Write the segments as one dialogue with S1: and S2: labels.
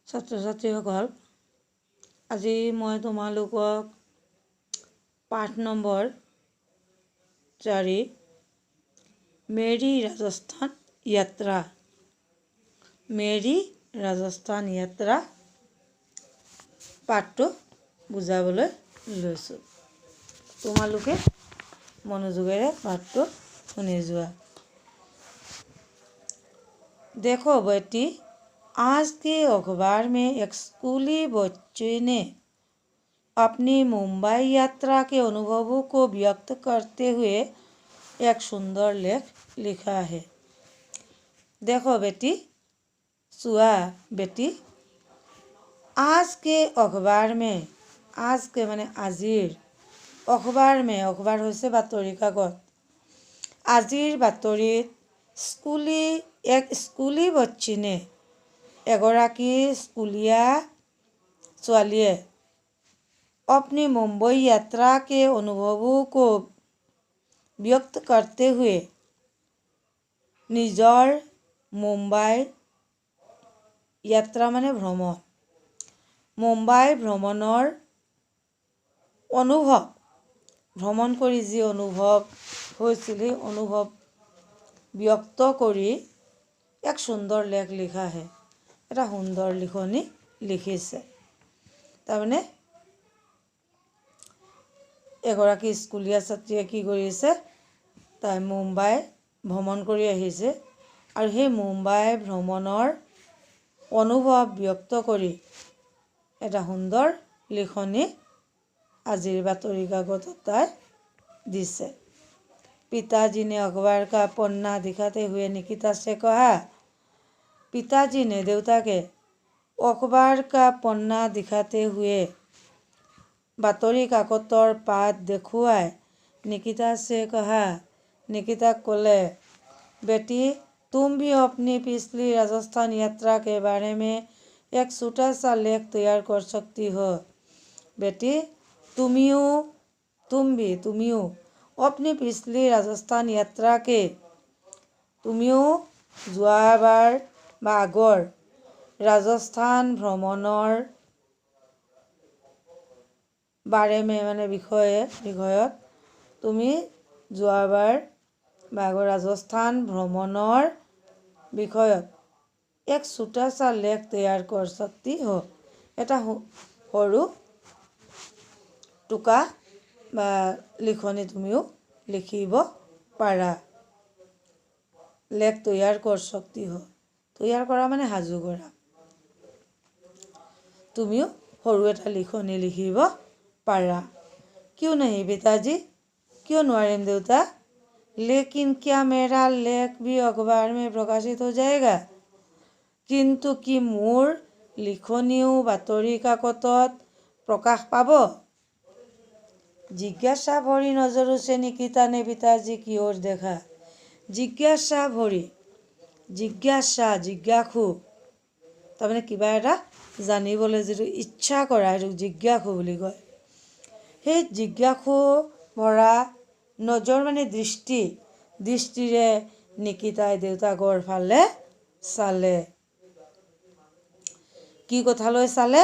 S1: ছাত্ৰ ছাত্ৰীসকল, আজি মই তোমালোকক পাঠ নম্বৰ 4 মেৰী ৰাজস্থান যাত্ৰা পাঠটো বুজাবলৈ লৈছোঁ। তোমালোকে মনোযোগেৰে পাঠটো শুনি যোৱা। देखो बेटी, आज के अखबार में एक स्कूली बच्चे ने अपनी मुंबई यात्रा के अनुभवों को व्यक्त करते हुए एक सुंदर लेख लिखा है। देखो बेटी, सुआ बेटी, आज के अखबार में, आज के माने आजिर, अखबार में, अखबार होइसे बातरी कागज, आजिर बातरित एक स्कूली बच्चीने, एगराकी स्कूलिया ছোৱালীয়ে अपनी मुंबई यात्रा के अनुभवों को व्यक्त करते हुए निजर मुंबई यात्रा माने भ्रमण, मुंबई भ्रमणर अनुभव, भ्रमण करी जी अनुभव হৈছিল সেই अनुभव व्यक्त কৰি एक सुंदर लेख लिखा है। এটা সুন্দৰ লিখনি লিখিছে। তাৰমানে এগৰাকী স্কুলীয়া ছাত্ৰীয়ে কি কৰিছে, তাই মুম্বাই ভ্ৰমণ কৰি আহিছে আৰু সেই মুম্বাই ভ্ৰমণৰ অনুভৱ ব্যক্ত কৰি এটা সুন্দৰ লিখনি আজিৰ বাতৰি কাকতত তাই দিছে। पिताजी ने अखबार का पन्ना दिखाते हुए निकिता से कहा, पिताजी ने देवताके अखबार का पन्ना दिखाते हुए बातरी काकतर पात देखुआई निकिता से कहा, निकिता कोले, बेटी तुम भी अपनी पिछली राजस्थान यात्रा के बारे में एक छोटा सा लेख तैयार कर सकती हो। बेटी तुमियो अपनी पिछली राजस्थान यात्रा के तुमियो যোৱাবাৰ বা আগৰ राजस्थान भ्रमणर बारे में माने বিষয়ত তুমি যোৱাবাৰ বা আগৰ राजस्थान भ्रमणर বিষয়ত एक छोटा सा लेख तैयार कर सकती हो। এটা সৰু টুকা বা লিখনি তুমিও লিখিব পাৰা। लेख तैयार कर सकती हो, तैयार करा माने साजू करा। तुमिও सरू एटा लिखनी लिखिब पारा। क्यों नहीं पिताजी, क्यों নোৱাৰিম देवता, लेकिन क्या मेरा लेख भी अखबार में प्रकाशित हो जाएगा? किंतु कि मोर लिखनिও बातरी काकतत प्रकाश पाब? जिज्ञासा भरी नजरों से निकिता ने पिताजी की ओर देखा। जिज्ञासा भरी, जिज्ञासु, তাৰমানে কিবা এটা জানিবলৈ যিটো ইচ্ছা কৰা সেইটো জিজ্ঞাসু বুলি কয়। সেই জিজ্ঞাসু ভৰা নজৰ মানে দৃষ্টিৰে নিকিতাই দেউতাকৰ ফালে চালে। কি কথালৈ চালে,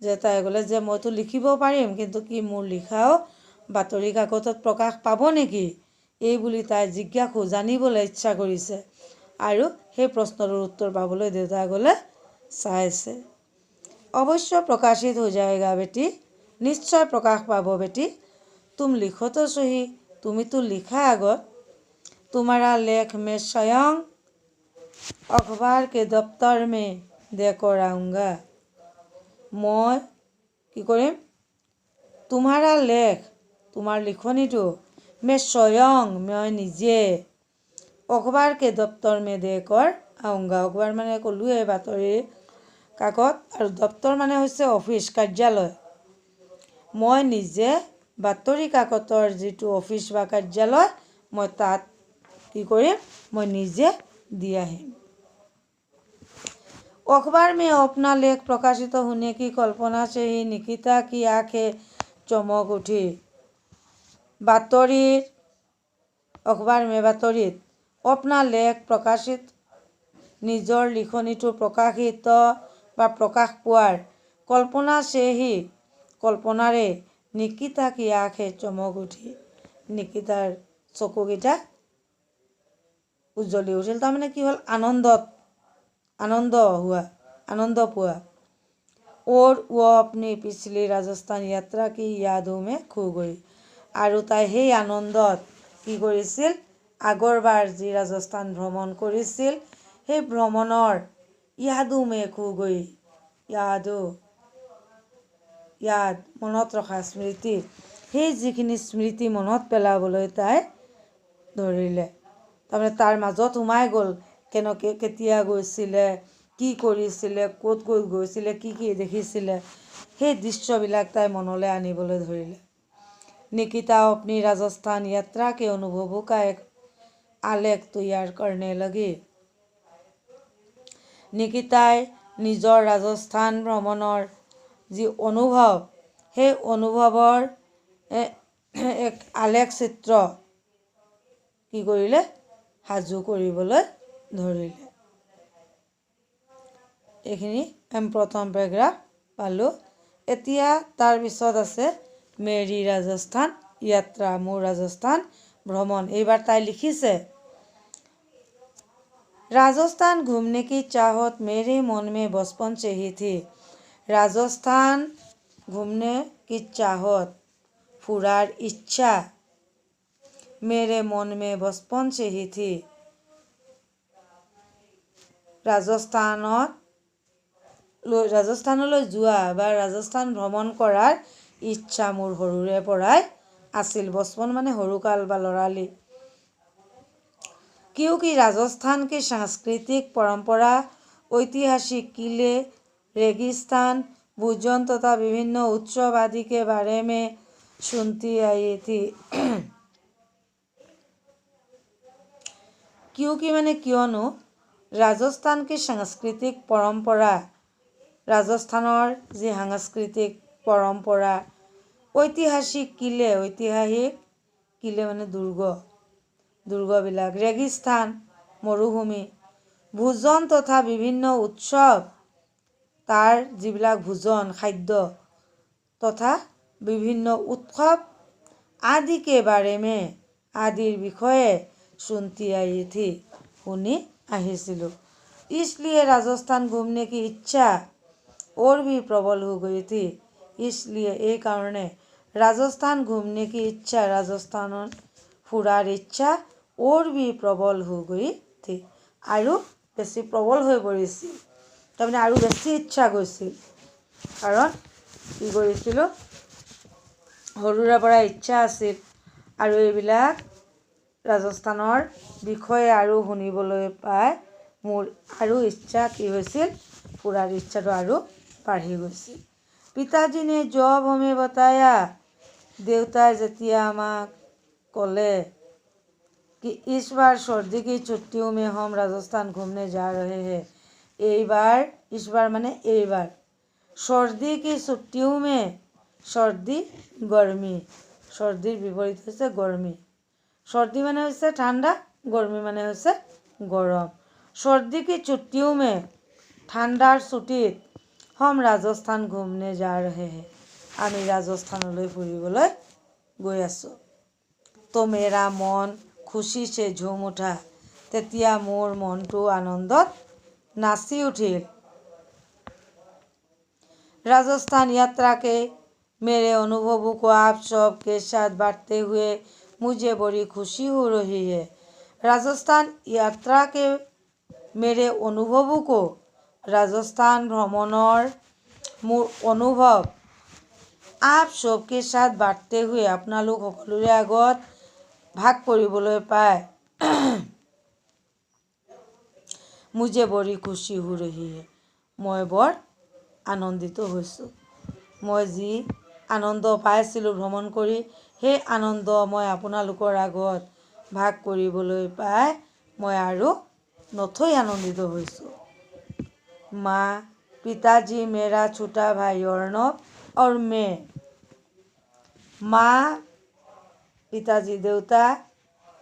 S1: যে তাই ক'লে যে মইতো লিখিব পাৰিম, কিন্তু কি মোৰ লিখাও বাতৰি কাকতত প্ৰকাশ পাব নেকি, এই বুলি তাই জিজ্ঞাসু, জানিবলৈ ইচ্ছা কৰিছে। আৰু সেই প্ৰশ্নৰ উত্তৰ পাবলৈ দেউতাই ক'লে চাইছে। অৱশ্য प्रकाशित हो जाएगा बेटी, निश्चय प्रकाश पाबो बेटी, तुम लिखो तो सही, তুমি তো লিখা আগত। तुम्हारा लेख मैं स्वयं अखबार के दफ्तर में देकर आऊँगा। মই কি কৰিম, तुम्हारा लेख, তোমাৰ লিখনিটো मैं स्वयं, मैं নিজে अखबार के दफ्तर में देकर आऊँगा। अखबार माने ক'লোৱে বাতৰি কাকত আৰু দপ্তৰ মানে হৈছে অফিচ, কাৰ্যালয়। মই নিজে বাতৰি কাকতৰ যিটো অফিচ বা কাৰ্যালয়, মই তাত কি কৰিম, মই নিজে দি আহিম। अखबार में अपना लेख प्रकाशित होने की कल्पना से ही निकिता की आंखें चमक उठी। अखबार में बातरित अपना लेख प्रकाशित, निजर लिखनिটো प्रकाशित বা প্ৰকাশ পোৱাৰ কল্পনা সেহি কল্পনাৰে নিকিতা কি আঁখে চমক উঠি নিকিতাৰ চকুকেইটা উজ্জ্বলি উঠিল। তাৰমানে কি হ'ল, আনন্দ পোৱা। और वो अपनी पिछली राजस्थान यात्रा की यादों में खो गई। আৰু তাই সেই আনন্দত কি কৰিছিল, আগৰবাৰ যি ৰাজস্থান ভ্ৰমণ কৰিছিল সেই ভ্ৰমণৰ ইয়াদো মে খো গই, ইয়াদ মনত ৰখা স্মৃতি, সেই যিখিনি স্মৃতি মনত পেলাবলৈ তাই ধৰিলে। তাৰমানে তাৰ মাজত সোমাই গ'ল, কেতিয়া গৈছিলে, কি কৰিছিলে, ক'ত গৈছিলে, কি দেখিছিলে, সেই দৃশ্যবিলাক তাই মনলৈ আনিবলৈ ধৰিলে। निकिता अपनी राजस्थान यात्रा के अनुभवों का एक आलेख तैयार करने लगी। निकिताই নিজৰ ৰাজস্থান ভ্ৰমণৰ যি অনুভৱ, সেই অনুভৱৰ এক আলেখ চিত্ৰ কি কৰিলে, সাজু কৰিবলৈ ধৰিলে। এইখিনি আমি প্ৰথম পেৰাগ্ৰাফ পালোঁ। এতিয়া তাৰপিছত আছে मेरी राजस्थान यात्रा, মোৰ ৰাজস্থান ভ্ৰমণ। এইবাৰ তাই লিখিছে, राजस्थान घूमने की चाहत मेरे मन में बचपन से ही थी। राजस्थान घूमने की चाहत, ফুৰাৰ ইচ্ছা मेरे मन में बचपन से ही थी। ৰাজস্থানলৈ যোৱা বা ৰাজস্থান ভ্ৰমণ কৰাৰ ইচ্ছা মোৰ সৰুৰে পৰাই আছিল। বচপন মানে সৰুকাল বা লৰালি। क्योंकि राजस्थान की सांस्कृतिक परंपरा, ऐतिहासिक किले, रेगिस्तान, भोजन तथा विभिन्न उत्सव आदि के बारे में सुनती आई थी। क्योंकि माने कियनो राजस्थान की सांस्कृतिक परंपरा, राजस्थाনৰ যি সাংস্কৃতিক পৰম্পৰা, ঐতিহাসিক কিলে মানে দুৰ্গবিলাক, ৰেগিস্থান মৰুভূমি, ভোজন তথা বিভিন্ন উৎসৱ, তাৰ যিবিলাক ভোজন খাদ্য তথা বিভিন্ন উৎসৱ আদিৰ বিষয়ে सुनती आई थी, শুনি আহিছিলোঁ। इसलिए राजस्थान घूमने की इच्छा और भी प्रबल हो गई थी। इसलिए এই কাৰণে राजस्थान घूमने की इच्छा, राजस्थान ফুৰাৰ ইচ্ছা और भी प्रबल हो गई थी, আৰু বেছি প্ৰবল হৈ পৰিছিল। তাৰমানে আৰু বেছি ইচ্ছা গৈছিল, কাৰণ কি কৰিছিলোঁ, সৰুৰে পৰা ইচ্ছা আছিল আৰু এইবিলাক ৰাজস্থানৰ বিষয়ে আৰু শুনিবলৈ পাই মোৰ আৰু ইচ্ছা কি হৈছিল, ফুৰাৰ ইচ্ছাটো আৰু বাঢ়ি গৈছিল। পিতাজী নে জব হমে বতায়া, দেউতাই যেতিয়া আমাক ক'লে कि इस बार सर्दी की छुट्टियों में हम राजस्थान घूमने जा रहे हैं। इस बार माने এইবাৰ, सर्दी की छुट्टियों में, सर्दी गर्मी, सर्दीर বিপৰীত হৈছে गर्मी। सर्दी माने হৈছে ঠাণ্ডা, गर्मी माने হৈছে गरम। सर्दी की छुट्टियों में, ঠাণ্ডাৰ ছুটীত, हम राजस्थान घूमने जा रहे हैं, আমি ৰাজস্থানলৈ ফুৰিবলৈ গৈ আছোঁ। तो मेरा मन खुशी से झूम उठा, তেতিয়া মোৰ মনটো আনন্দত নাচি উঠিল। राजस्थान यात्रा के मेरे अनुभवों को आप सब के साथ बांटते हुए मुझे बड़ी खुशी हो रही है। राजस्थान यात्रा के मेरे अनुभवों को, राजस्थान भ्रमणৰ মোৰ অনুভৱ आप सबके साथ बांटते हुए, আপোনালোক সকলোৰে আগত ভাগ কৰিবলৈ পাই मुझे बड़ी खुशी हो रही है, মই বৰ আনন্দিত হৈছোঁ। মই যি আনন্দ পাইছিলোঁ ভ্ৰমণ কৰি, সেই আনন্দ মই আপোনালোকৰ আগত ভাগ কৰিবলৈ পাই মই আৰু নথৈ আনন্দিত হৈছোঁ। माँ, पिताजी, मेरा छोटा भाई अर्णव और मैं, माँ पिताजी देउता,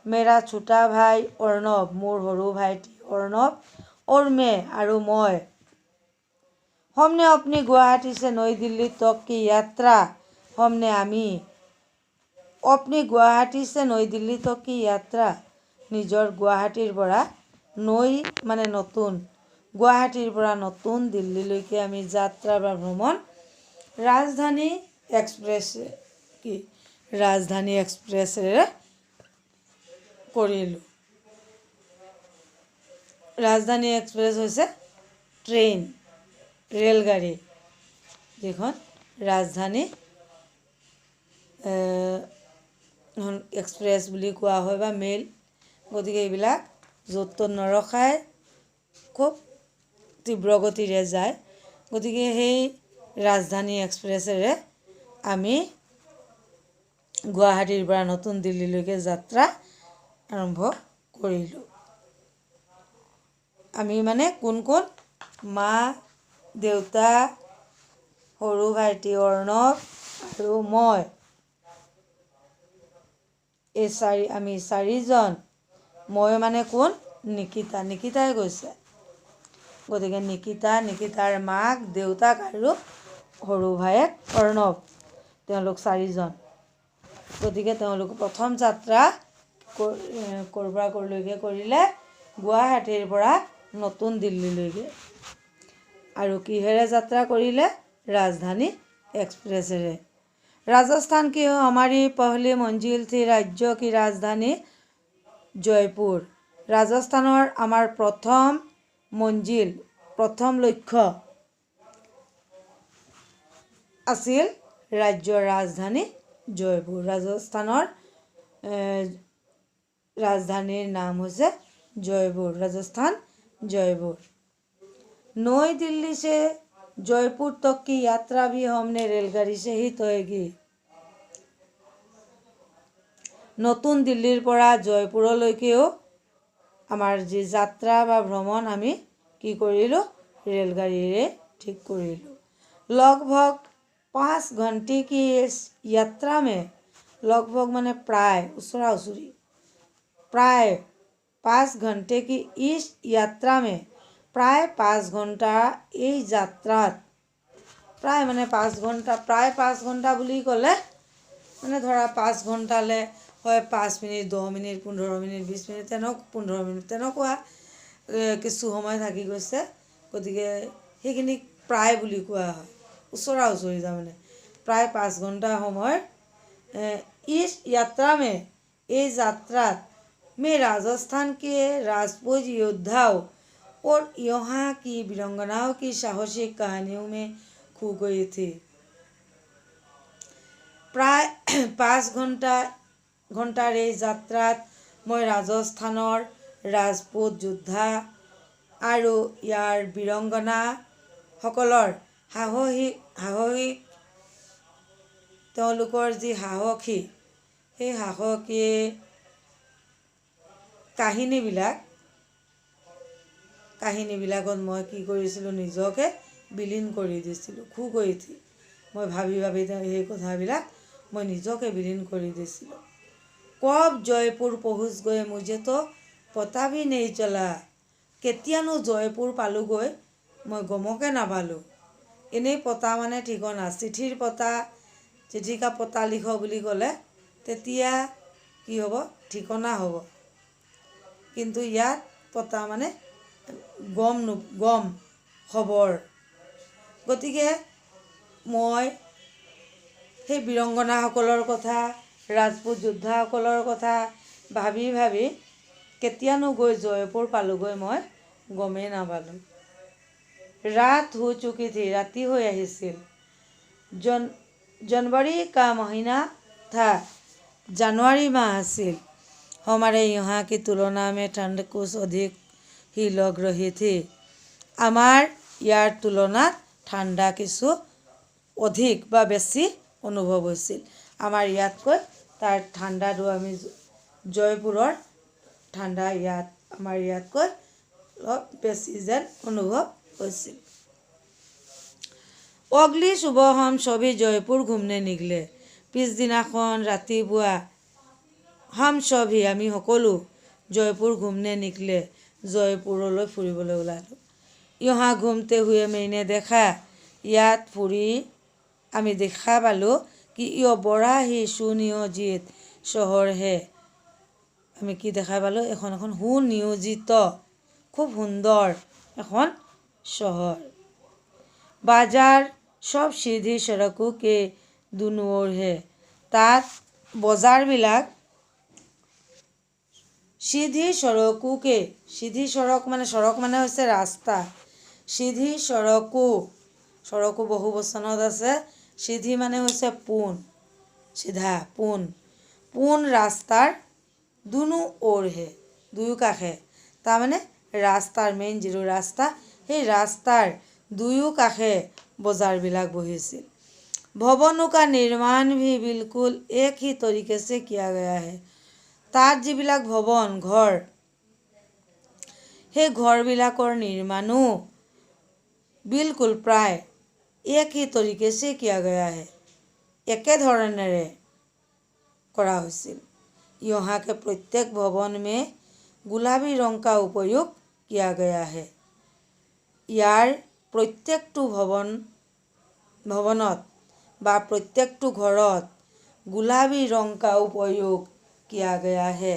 S1: मेरा छोटा भाई अर्णव, মোৰ সৰু ভাইটি अर्णव, और मैं আৰু মই, हमने अपनी गुवाहाटी से नई दिल्ली तक की यात्रा हमने आमी अपनी गुवाहाटी से नई दिल्ली तक की यात्रा निजर गुवाहाटीर পৰা नई माने नतुन गुवाहाटीर পৰা नतुन दिल्लीলৈকে आमी यात्रा बा भ्रमण राजधानी एक्सप्रेस की राजधानी एक्सप्रेसेৰে কৰিলোঁ। राजधानी एक्सप्रेस হৈছে ট্ৰেইন ৰেলগাড়ী যিখন ৰাজধানী एक्सप्रेस বুলি কোৱা হয় বা মেইল গতিকে এইবিলাক য'ত ত'ত নৰখায় খুব তীব্ৰ গতিৰে যায় গতিকে সেই ৰাজধানী এক্সপ্ৰেছেৰে আমি গুৱাহাটীৰ পৰা নতুন দিল্লীলৈকে যাত্ৰা আৰম্ভ কৰিলোঁ। আমি মানে কোন কোন মা দেউতা সৰু ভাইটি অৰ্ণৱ আৰু মই এই আমি চাৰিজন মই মানে কোন নিকিতাই গৈছে গতিকে নিকিতাৰ মাক দেউতাক আৰু সৰু ভায়েক অৰ্ণৱ তেওঁলোক চাৰিজন গতিকে তেওঁলোক প্ৰথম যাত্ৰা ক'ৰলৈকে কৰিলে গুৱাহাটীৰ পৰা নতুন দিল্লীলৈকে আৰু কিহেৰে যাত্ৰা কৰিলে राजधानी एक्सप्रेसेरे। राजस्थान की हमारी पहली मंजिल थी राज्य की राजधानी जयपुर। राजस्थानर आमार प्रथम मंजिल प्रथम लक्ष्य आसिल राज्य राजधानी जयपुर। राजस्थानर राजधानीर नाम होइसे जयपुर राजस्थान जयपुर। नई दिल्ली से जयपुर तक की यात्रा भी हमने रेलगाड़ी से ही तय की। नतुन दिल्लीर পৰা জয়পুৰলৈকেও আমাৰ যি যাত্ৰা বা ভ্ৰমণ আমি কি কৰিলোঁ रेलगाड़ीरे ठीक কৰিলোঁ। लगभग 5 घंटे की इस यात्रा में लगभग माने प्राय उसरा उसरी प्राय 5 घंटे की इस यात्रा में प्राय 5 घंटा এই যাত্ৰাত প্ৰায় মানে 5 ঘণ্টা প্ৰায় 5 ঘণ্টা বুলি ক'লে মানে ধৰা 5 ঘণ্টালে হয় 5 minute 10 minute 15 minute 20 minute 15 minute তেনেকুৱা কিছু সময় থাকি গৈছে গতিকে সেইখিনি প্ৰায় বুলি কোৱা হয় ওচৰা ওচৰি তাৰমানে প্ৰায় 5 ঘণ্টা সময় इस यात्रा में এই যাত্ৰাত मैं राजस्थान के राजपूत योद्धाओं और यहाँ की वीरांगनाओं की साहसिक कहानियों में खो गई थी। प्राय 5 घंटार এই যাত্ৰাত मैं राजस्थानर राजपूत योद्धा আৰু ইয়াৰ वीरांगना সকলৰ সাহসিক তেওঁলোকৰ যি সাহসী সেই সাহসী কাহিনীবিলাকত মই কি কৰিছিলোঁ নিজকে বিলীন কৰি দিছিলোঁ। খো গই থি মই ভাবি সেই কথাবিলাক মই নিজকে বিলীন কৰি দিছিলোঁ। কব জয়পুৰ পहुँच গए मुझे तो पता भी नहीं चला। কেতিয়ানো জয়পুৰ পালোগৈ মই গমকে নাপালোঁ। এনেই পতা মানে ঠিকনা চিঠিৰ পতা চিঠিকা পতা লিখ বুলি ক'লে তেতিয়া কি হ'ব ঠিকনা হ'ব কিন্তু ইয়াত পতা মানে গম খবৰ গতিকে মই সেই বীৰংগনাসকলৰ কথা ৰাজপুত যোদ্ধাসকলৰ কথা ভাবি কেতিয়ানো গৈ জয়পুৰ পালোগৈ মই গমেই নাপালোঁ। रात हो चुकी थी राति हो আহিছিল। जनवरी का महीना था जनवरी माह आसिल। हमारे यहाँ की तुलना में ठंड कुछ अधिक ही लग रही थी। आमार यार तुलनात ঠাণ্ডা কিছু অধিক বা বেছি অনুভৱ হৈছিল। আমাৰ ইয়াতকৈ তাৰ ঠাণ্ডাটো আমি জয়পুৰৰ ঠাণ্ডা আমাৰ ইয়াতকৈ অলপ বেছি যেন অনুভৱ হৈছিল। अगली सुबह हम सभी जयपुर घूमने निकले। पिछदिनाখন रातिपुৱা हम सभी আমি সকলো জয়পুৰ ঘূমনে নিকলে জয়পুৰলৈ ফুৰিবলৈ ওলালোঁ। यहाँ घूमते हुए मैंने देखा ইয়াত ফুৰি আমি দেখা পালোঁ কি বৰা হি সুনিয়োজিত চহৰ হে আমি কি দেখা পালোঁ এখন সুনিয়োজিত খুব সুন্দৰ এখন চহৰ বাজাৰ সব সিধি সড়কো কে দুনোৰ হে তাত বজাৰবিলাক সিধি সড়কোকে সিধি সড়ক মানে হৈছে ৰাস্তা সিধি সড়কো বহু বচনত আছে সিধি মানে হৈছে পোন সিধা পোন ৰাস্তাৰ দুনো ওৰ হে দুয়ো কাষে তাৰমানে ৰাস্তাৰ মেইন যিটো ৰাস্তা সেই ৰাস্তাৰ দুয়ো কাষে বজাৰবিলাক বহিছিল भवनों का निर्माण भी बिल्कुल एक ही तरीके से किया गया है তাত যিবিলাক ভৱন ঘৰ সেই ঘৰবিলাকৰ নিৰ্মাণো बिल्कुल प्राय एक ही तरीके से किया गया है एके धरणेरे करा হৈছিল यहाँ के प्रत्येक भवन में गुलाबी रंग का उपयोग किया गया है यार प्रत्येकटो भवनत বা प्रत्येकटो घरत गुलाबी रंग का उपयोग किया गया है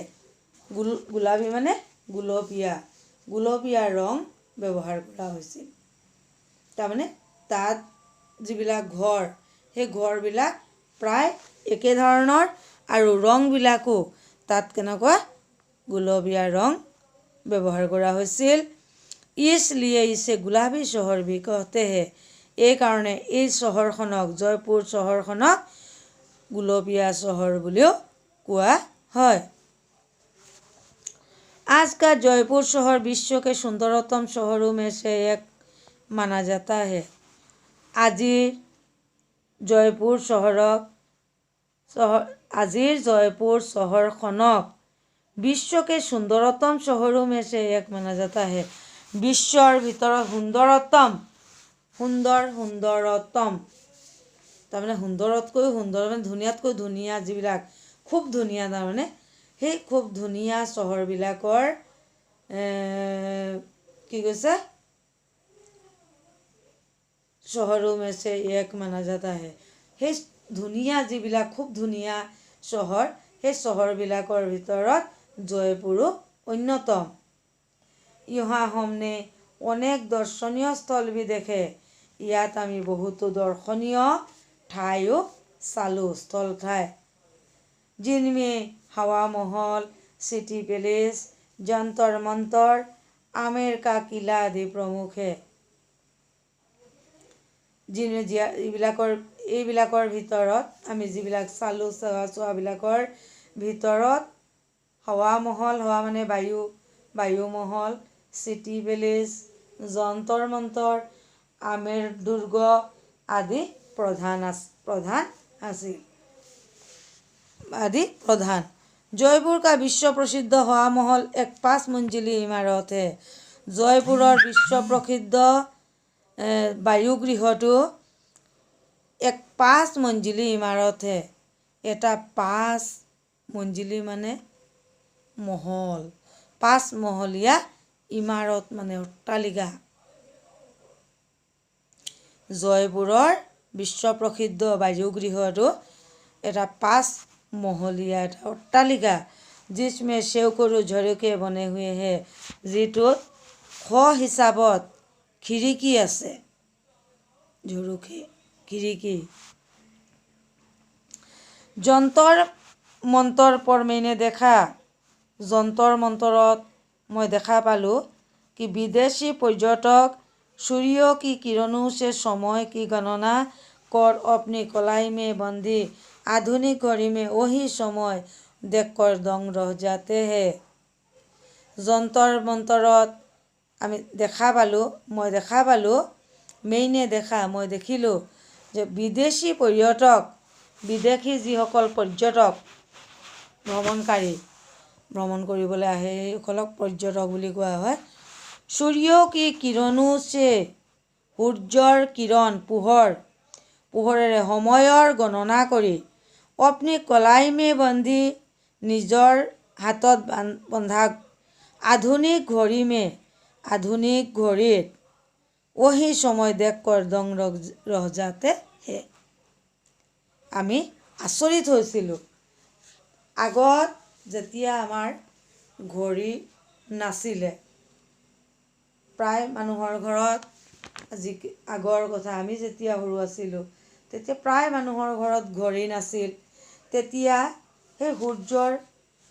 S1: गुलाबी माने गुलपीया रंग व्यवहार करा হৈছিল তাৰমানে তাত যিবিলাক ঘৰ সেই ঘৰবিলাক প্ৰায় একে ধৰণৰ আৰু ৰংবিলাকো তাত কেনেকুৱা গুলপীয়া ৰং ব্যৱহাৰ কৰা হৈছিল इसलिए इसे गुलाबी शहर भी कहते हैं এই কাৰণে এই চহৰখনক জয়পুৰ চহৰখনক गुलपीया शहर বুলিও কোৱা হয় आज का जयपुर शहर विश्व के सुंदरतम शहरों में से एक माना जाता है আজিৰ জয়পুৰ চহৰখনক विश्व के सुंदरतम शहरों में से एक माना जाता है विश्वर ভিতৰত সুন্দৰতম তাৰমানে সুন্দৰতকৈ সুন্দৰ মানে ধুনীয়াতকৈ ধুনীয়া যিবিলাক খুব ধুনীয়া তাৰমানে সেই খুব ধুনীয়া চহৰবিলাকৰ কি কৈছে शहरों में से एक माना जाता है সেই ধুনীয়া যিবিলাক খুব ধুনীয়া চহৰ সেই চহৰবিলাকৰ ভিতৰত জয়পুৰো অন্যতম यहाँ हमने अनेक दर्शनीय स्थल भी देखे ইয়াত আমি বহুতো দৰ্শনীয় ঠাইও চালোঁ স্থল ঠাই जिनमें हवा महल सिटी पैलेस जंतर मंतर आमेर का किला आदि प्रमुख है এইবিলাকৰ ভিতৰত আমি যিবিলাক চালোঁ চোৱাবিলাকৰ ভিতৰত হাৱা মহল হাৱা মানে বায়ু মহল সিটি পেলেচ যন্তৰ মন্তৰ আমেৰ দুৰ্গ আদি প্ৰধান जयपुर का विश्व प्रसिद्ध हवा महल एक 5 मंजिली इमारत है जयपुरर विश्व प्रसिद्ध बायुगृहটো एक 5 मंजिली इमारत है এটা 5 मंजिली माने महल 5 महलिया इमारत माने अट्टालिका जयपुरर विश्व प्रसिद्ध बायुगृहটো এটা 5 महलिया अट्टालिका जिसमें चौकोर झरोके बने हुए हैं जितोत ख हिसाबत खिड़की আছে झरोके खिड़की जंतर मंतर पर मैंने देखा जंतर मंतरत मैं देखा पालू कि विदेशी पर्यटक सूर्य की किरणों से समय की गणना कर अपनी कलाई में बंधी आधुनिक घड़ी में वही समय देखकर दंग रह जाते हैं जंतर मंतरत আমি দেখা পালোঁ মেইনে দেখা মই দেখিলোঁ যে বিদেশী যিসকল পৰ্যটক ভ্ৰমণ কৰিবলৈ আহে সেইসকলক পৰ্যটক বুলি কোৱা হয় সূৰ্য কি কিৰণো সে সূৰ্যৰ কিৰণ পোহৰেৰে সময়ৰ গণনা কৰি अपनी कलाई में बंधी निजर हाथत बंधा आधुनिक घड़ीत ওহি সময় দেখ করদং রহজাতে হে। আমি আচৰিত হৈছিলোঁ। আগত যেতিয়া আমাৰ ঘড়ী নাছিলে, প্ৰায় মানুহৰ ঘৰত, আগৰ কথা আমি যেতিয়া সৰু আছিলোঁ তেতিয়া প্ৰায় মানুহৰ ঘৰত ঘড়ী নাছিল। তেতিয়া সেই সূৰ্যৰ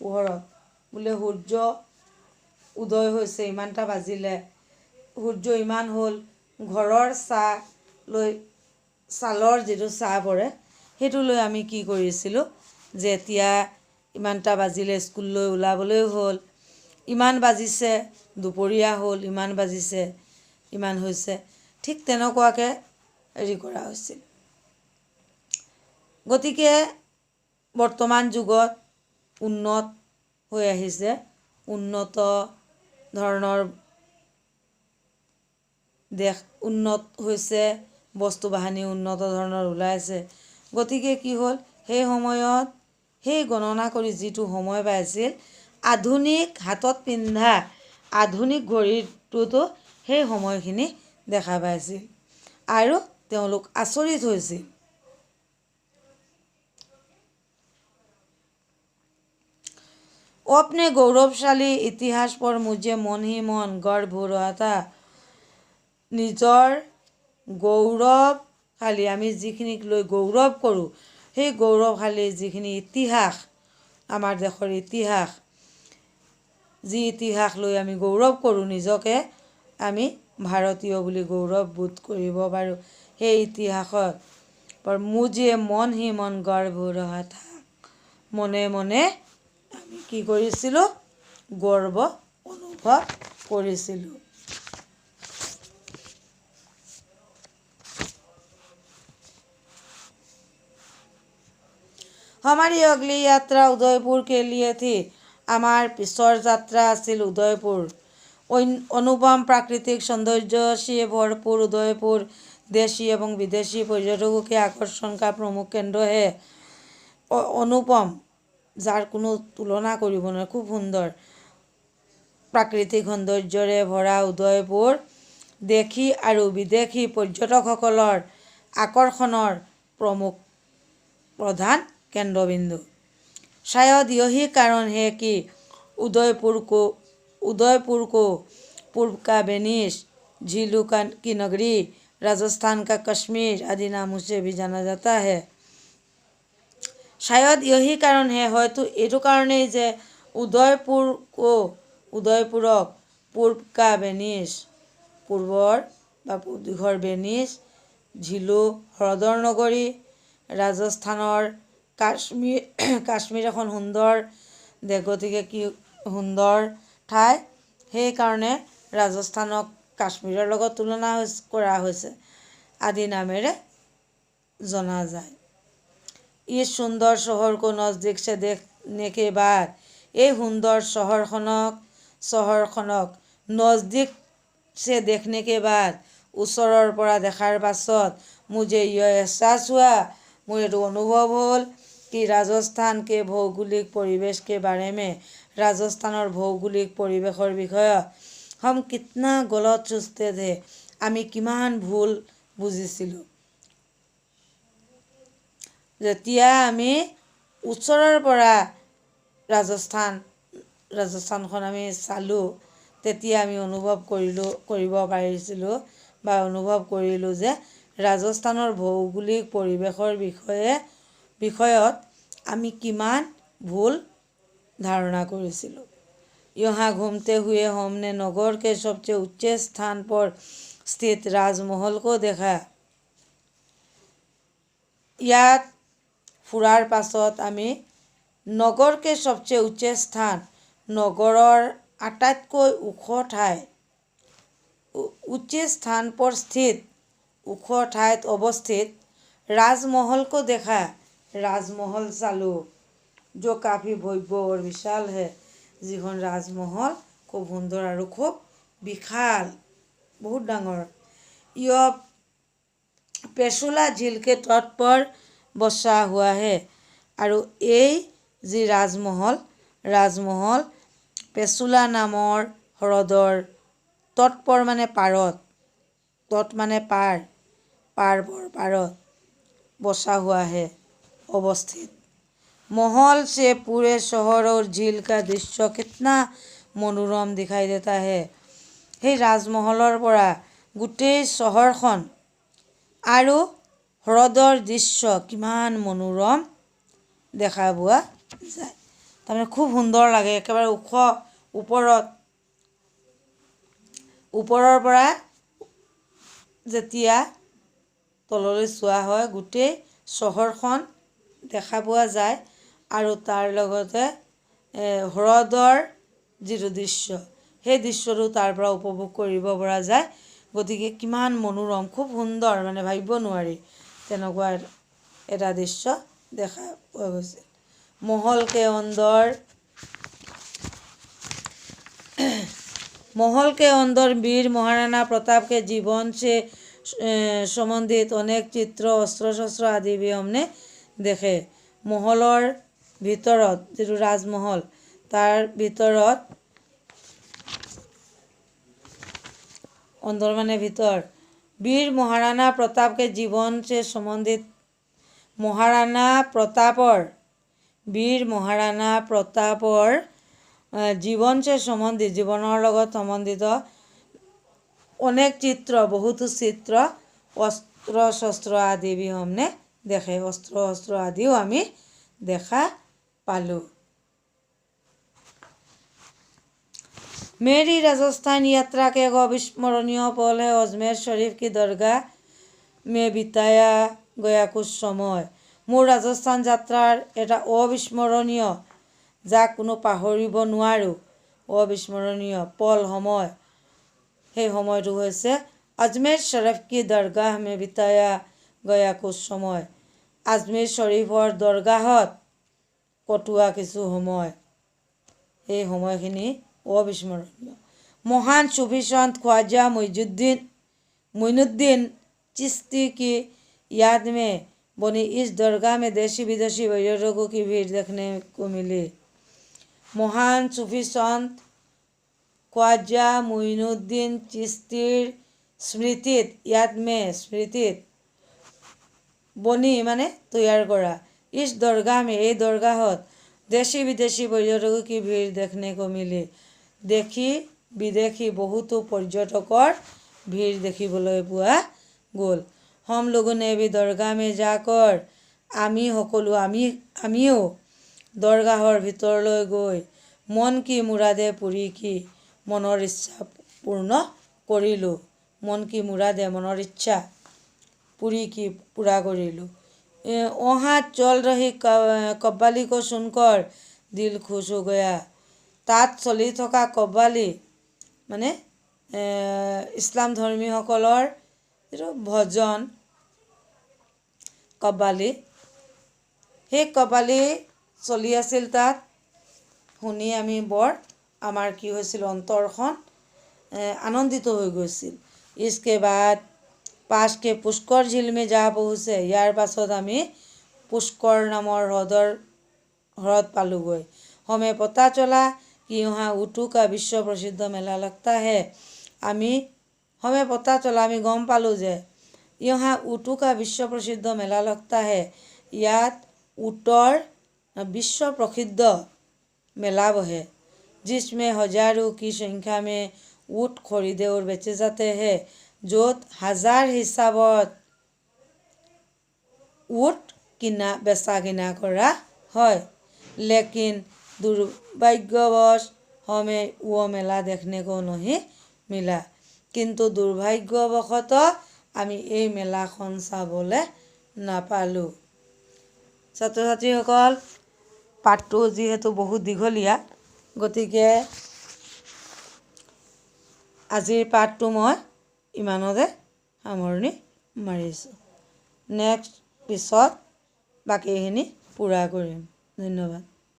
S1: পোহৰত বোলে সূৰ্য উদয় হৈছে, ইমানটা বাজিলে, সূৰ্য ইমান হ'ল, ঘৰৰ ছালৰ যিটো ছাঁ পৰে সেইটো লৈ আমি কি কৰিছিলোঁ, যে এতিয়া ইমানটা বাজিলে, স্কুললৈ ওলাবলৈ হ'ল, ইমান বাজিছে, দুপৰীয়া হ'ল, ইমান বাজিছে, ইমান হৈছে, ঠিক তেনেকুৱাকৈ হেৰি কৰা হৈছিল। গতিকে বৰ্তমান যুগত উন্নত হৈ আহিছে, উন্নত ধৰণৰ দেশ উন্নত হৈছে, বস্তু বাহানি উন্নত ধৰণৰ ওলাইছে। গতিকে কি হ'ল, সেই সময়ত সেই গণনা কৰি যিটো সময় পাইছিল, আধুনিক হাতত পিন্ধা আধুনিক ঘড়ীটোতো সেই সময়খিনি দেখা পাইছিল আৰু তেওঁলোক আচৰিত হৈছিল। अपने गौरवशाली इतिहास पर मुझे मन ही मन गर्व हो रहा था। নিজৰ গৌৰৱশালী, আমি যিখিনিক লৈ গৌৰৱ কৰোঁ, সেই গৌৰৱশালী যিখিনি ইতিহাস, আমাৰ দেশৰ ইতিহাস, যি ইতিহাস লৈ আমি গৌৰৱ কৰোঁ, নিজকে আমি ভাৰতীয় বুলি গৌৰৱ বোধ কৰিব পাৰোঁ, সেই ইতিহাসৰ पर मुझे मन ही मन गर्व हो रहा था। মনে মনে আমি কি কৰিছিলোঁ, গৰ্ব অনুভৱ কৰিছিলোঁ। हमारी अगली यात्रा उदयपुर के लिए थी। আমাৰ পিছৰ যাত্ৰা আছিল উদয়পুৰ। অনুপম प्राकृतिक सौंदर्य से भरपूर उदयपुर देशी एवं विदेशी पर्यटकों के आकर्षण का प्रमुख केंद्र है। অনুপম, যাৰ কোনো তুলনা কৰিব নোৱাৰে, খুব সুন্দৰ প্ৰাকৃতিক সৌন্দৰ্যৰে ভৰা উদয়পুৰ দেশী আৰু বিদেশী পৰ্যটকসকলৰ আকৰ্ষণৰ प्रधान केंद्रबिंदु। शायद यही कारण है कि उदयपुर को पूर्व का वेनिस, झीलों की नगरी, राजस्थान का कश्मीर आदि नामों से भी जाना जाता है। शायद यही कारण है, হয়তো এইটো কাৰণেই যে উদয়পুৰক পূৰ্ব কা ভেনিছ, পূৰ্বৰ বা পূব দিশৰ ভেনিছ, ঝিলু হ্ৰদৰ নগৰী, ৰাজস্থানৰ কাশ্মীৰ এখন সুন্দৰ দেশ, গতিকে কি সুন্দৰ ঠাই, সেইকাৰণে ৰাজস্থানক কাশ্মীৰৰ লগত তুলনা কৰা হৈছে আদি নামেৰে জনা যায়। इस सुंदर शहर को नज़दीक से देखने के बाद, এই সুন্দৰ চহৰখনক নজদিক से देखने के बाद, ওচৰৰ পৰা দেখাৰ পাছত मुझे यह एहसास हुआ, মোৰ এইটো অনুভৱ হ'ল कि राजस्थान के भौगोलिक परिवेश के बारे में, राजस्थाনৰ ভৌগোলিক পৰিৱেশৰ বিষয়ে हम कितना गलत सोचते थे, আমি কিমান ভুল বুজিছিলোঁ। যেতিয়া আমি ওচৰৰ পৰা ৰাজস্থানখন আমি চালোঁ, তেতিয়া আমি অনুভৱ কৰিলোঁ যে ৰাজস্থানৰ ভৌগোলিক পৰিৱেশৰ বিষয়ত আমি কিমান ভুল ধাৰণা কৰিছিলোঁ। यहाँ घूमते हुए हमने नगर के सबसे ऊंचे स्थान पर स्थित राजमहल को देखा। ইয়াত ফুৰাৰ পাছত আমি নগৰ কে সবচে উচ্চ স্থান, নগৰৰ আটাইতকৈ ওখ ঠাই, উচ্চ স্থান पर स्थित, ওখ ঠাইত অৱস্থিত, राजमहल को देखा, राजमहल চালোঁ, जो काफ़ी भव्य और विशाल है, যিখন राजमहल খুব সুন্দৰ আৰু খুব বিশাল, বহুত ডাঙৰ। यह पेशुला झील के तट पर बसा हुआ है, আৰু এই যি ৰাজমহল পেচুলা নামৰ হ্ৰদৰ তৎপৰ মানে পাৰত তৎ মানে পাৰ, পাৰত बसा हुआ है अवस्थित। महल से पूरे शहर और झील का दृश्य कितना मनोरम दिखाई देता है। সেই ৰাজমহলৰ পৰা গোটেই চহৰখন আৰু হ্ৰদৰ দৃশ্য কিমান মনোৰম দেখা পোৱা যায়। তাৰমানে খুব সুন্দৰ লাগে, একেবাৰে ওপৰৰ পৰা যেতিয়া তললৈ চোৱা হয় গোটেই চহৰখন দেখা পোৱা যায় আৰু তাৰ লগতে হ্ৰদৰ যিটো দৃশ্য সেই দৃশ্যটো তাৰ পৰা উপভোগ কৰিব পৰা যায়। গতিকে কিমান মনোৰম, খুব সুন্দৰ, মানে ভাবিব নোৱাৰি তেনেকুৱা এটা দৃশ্য দেখা পোৱা গৈছে। महल के अंदर वीर महाराणा प्रताप के जीवन से सम्बन्धित अनेक चित्र, अस्त्र शस्त्र आदि भी हमने देखे। महলৰ ভিতৰত যিটো ৰাজমহল তাৰ ভিতৰত अंदर माने भीतर वीर महाराणा प्रताप के जीवन से सम्बन्धित वीर महाराणा प्रतापर जीवन से सम्बन्धित जीवনৰ লগত सम्बन्धित अनेक चित्र, बहुत चित्र, अस्त्र शस्त्र आदि भी हमने देखे। अस्त्र शस्त्र आदिও আমি দেখা पालो। मेरी राजस्थान यात्रा के एक अविस्मरणीय पल है अजमेर शरीफ की दरगाह में बिताया गया कुछ समय। মোৰ ৰাজস্থান যাত্ৰাৰ এটা অবিস্মৰণীয়, যাক কোনো পাহৰিব নোৱাৰো অবিস্মৰণীয় পল, সময়, সেই সময়টো হৈছে अजमेर शरीफ की दरगाह में बिताया गया कुछ समय। আজমেৰ শৰীফৰ দৰগাহত কটোৱা কিছু সময়, এই সময়খিনি अविस्मरणीय। महान सूफी संत ख्वाजा मोइनुद्दीन चिश्ती की याद में बनी इस दरगाह में देशी विदेशी पर्यटकों की भीड़ देखने को मिली। महान सूफी संत ख्वाजा मोइनुद्दीन चिश्तीर स्मृतित बनी माने तैयार करा इस दरगाह में, এই দৰগাহত देशी विदेशी पर्यटकों की भीड़ देखने को मिली। देशी विदेशी बहुतो पर्यटকৰ भीड़ দেখিবলৈ পোৱা গ'ল। हम लोगों ने भी दरगाह में जाकर আমিও দৰগাহৰ ভিতৰলৈ গৈ মন কি মুৰাদে পুৰি কি মনৰ ইচ্ছা পূৰ্ণ কৰিলোঁ। মন কি মুৰাদে, মনৰ ইচ্ছা पूरा কৰিলোঁ। वहाँ चल रही कव्वाली को सुनकर दिल खुश हो गया। তাত চলি থকা কব্বালী মানে ইছলাম ধৰ্মীসকলৰ যিটো ভজন কব্বালী, সেই কব্বালী চলি আছিল তাত। শুনি আমি আমাৰ কি হৈছিল, অন্তৰখন আনন্দিত হৈ গৈছিল। इसके बाद पास के पुष्कर झील में जा पहुँचे। ইয়াৰ পাছত আমি पुष्कर नाমৰ ह्रद पालोगৈ। हमें पता चला कि यहाँ ऊँटों का विश्व प्रसिद्ध मेला लगता है। हमें पता चला, আমি গম পালোঁ যে यहाँ ऊँटों का विश्व प्रसिद्ध मेला लगता है। ইয়াত ऊँटर विश्व प्रसिद्ध मेला बहे, जिसमें हजारों की संख्या में ऊँट खरीदे और बेचे जाते हैं। য'ত হাজাৰ হিচাপত ऊँट बेचा किना करा হয়। लेकिन दुर्भाग्यवश हमें वो मेला देखने को नहीं मिला। কিন্তু দুৰ্ভাগ্যবশতঃ আমি এই মেলাখন চাবলৈ নাপালোঁ। ছাত্ৰ ছাত্ৰীসকল, পাঠটো যিহেতু বহুত দীঘলীয়া, গতিকে আজিৰ পাঠটো মই ইমানতে সামৰণি মাৰিছোঁ। নেক্সট পিছত বাকীখিনি পূৰা কৰিম। ধন্যবাদ।